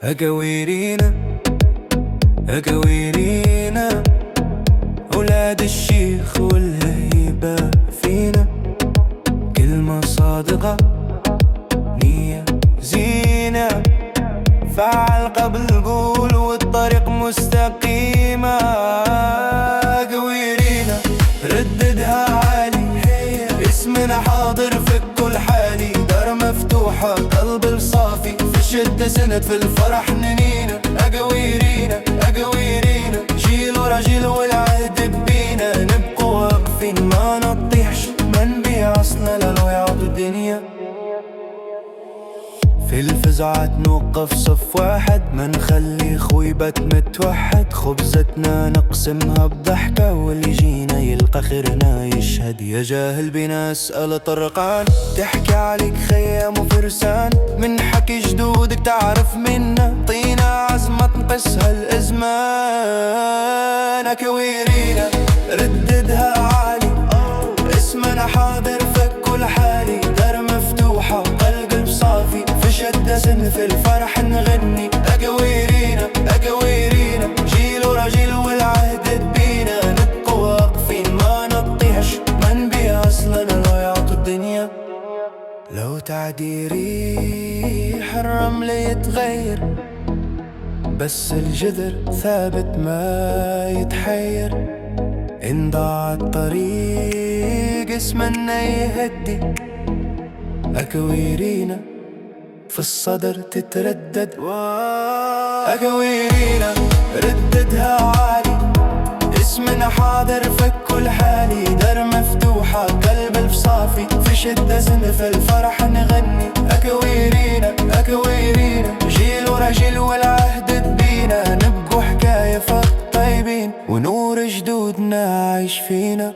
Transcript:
أقاويرينا أقاويرينا أولاد الشيخ والهيبة فينا، كلمة صادقة نية زينة، فعل قبل قول والطريق مستقيمة. أقاويرينا رددها عالي، اسمنا حاضر في كل حالي، دار مفتوحة قلب الصافي، في الشدة سند في الفرح ننينا. أقاويرينا أقاويرينا جيل ورا جيل والعهد بينا، نبقوا واقفين ما نطيحش، ما نبيع أصلنا لو يعطوا الدنيا. في الفزعات نوقف صف واحد، ما نخلي خويبات متوحد، خبزتنا نقسمها بضحكة، واللي يجينا يلقى خيرنا يشهد. يا جاهل بنا اسأل طرقان، تحكي عليك خيام وفرسان، من حكي جدودك تعرف منا، طينا عزمة تنقسها الأزمان. أكويرينا رددها عالي، اسمنا حاضر في كل حالي، دار مفتوحة قلب صافي، في شدة سن في الفرح نغني. أقاويرينا أقاويرينا جيل ورا جيل والعهد بينا، نبقوا واقفين ما نطيحش، ما نبيع أصلنا لو يعطوا الدنيا. لو تعديري الرمل يتغير، بس الجذر ثابت ما يتحير، إن ضاع الطريق اسمنا يهدي. أكاويرينا في الصدر تتردد، أكاويرينا رددها عالي، اسمنا حاضر في كل حالي، دار مفتوحة قلب صافي، في شدة سن في الفرح نغني. أكاويرينا أكاويرينا جيل ورا جيل والعهد بينا، نبقوا حكاية فالطيبين، ونور جدودنا عايش فينا.